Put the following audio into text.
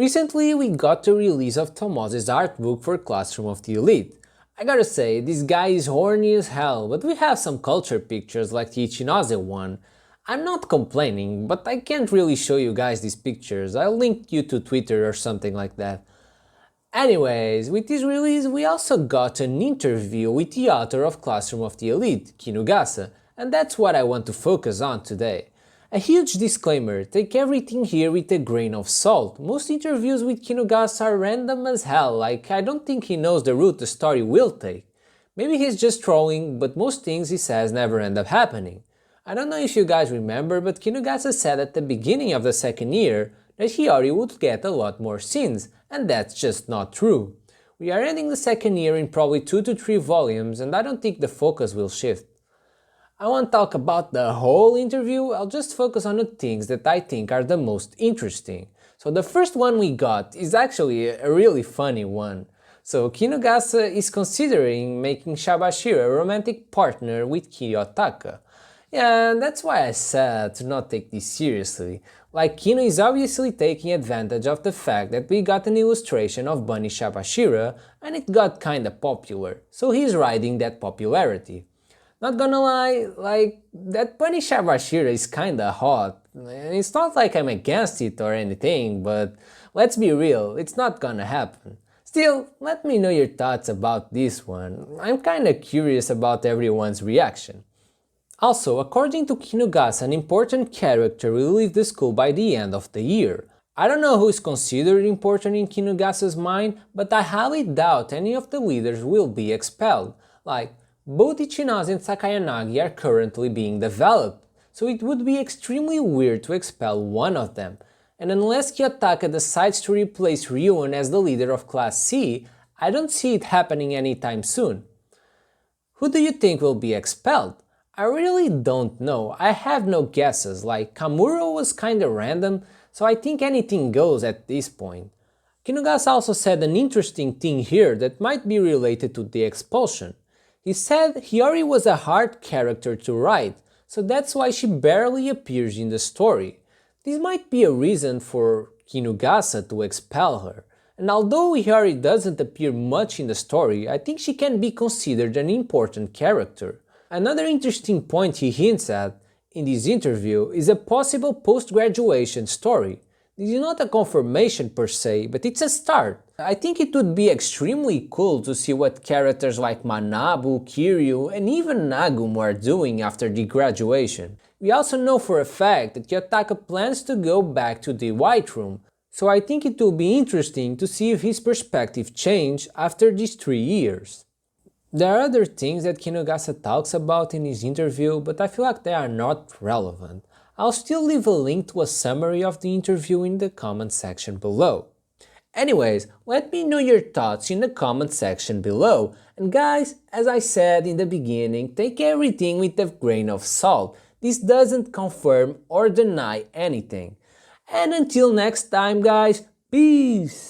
Recently, we got the release of Tomose's artbook for Classroom of the Elite. I gotta say, this guy is horny as hell, but we have some culture pictures like the ichinose one. I'm not complaining, but I can't really show you guys these pictures. I'll link you to Twitter or something like that. Anyways, with this release we also got an interview with the author of Classroom of the Elite, Kinugasa, and that's what I want to focus on today. A huge disclaimer, take everything here with a grain of salt. Most interviews with Kinugasa are random as hell, like I don't think he knows the route the story will take. Maybe he's just trolling, but most things he says never end up happening. I don't know if you guys remember, but Kinugasa said at the beginning of the second year that Hiyori would get a lot more scenes, and that's just not true. We are ending the second year in probably 2 to 3 volumes, and I don't think the focus will shift. I won't talk about the whole interview, I'll just focus on the things that I think are the most interesting. So the first one we got is actually a really funny one. So Kinugasa is considering making Chabashira a romantic partner with Kiyotaka. Yeah, and that's why I said to not take this seriously. Like, Kino is obviously taking advantage of the fact that we got an illustration of Bunny Chabashira and it got kinda popular, so he's riding that popularity. Not gonna lie, like, that Bunny Chabashira is kinda hot. It's not like I'm against it or anything, but let's be real, it's not gonna happen. Still, let me know your thoughts about this one. I'm kinda curious about everyone's reaction. Also, according to Kinugasa, an important character will leave the school by the end of the year. I don't know who is considered important in Kinugasa's mind, but I highly doubt any of the leaders will be expelled. Like, both Ichinose and Sakayanagi are currently being developed, so it would be extremely weird to expel one of them. And unless Kiyotaka decides to replace Ryuan as the leader of Class C, I don't see it happening anytime soon. Who do you think will be expelled? I really don't know, I have no guesses, like Kamuro was kinda random, so I think anything goes at this point. Kinugasa also said an interesting thing here that might be related to the expulsion. He said Hiyori was a hard character to write, so that's why she barely appears in the story. This might be a reason for Kinugasa to expel her. And although Hiyori doesn't appear much in the story, I think she can be considered an important character. Another interesting point he hints at in this interview is a possible post-graduation story. This is not a confirmation per se, but it's a start. I think it would be extremely cool to see what characters like Manabu, Kiryu, and even Nagumo are doing after the graduation. We also know for a fact that Kiyotaka plans to go back to the White Room, so I think it will be interesting to see if his perspective changes after these 3 years. There are other things that Kinugasa talks about in his interview, but I feel like they are not relevant. I'll still leave a link to a summary of the interview in the comment section below. Anyways, let me know your thoughts in the comment section below, and guys, as I said in the beginning, take everything with a grain of salt. This doesn't confirm or deny anything. And until next time guys, peace!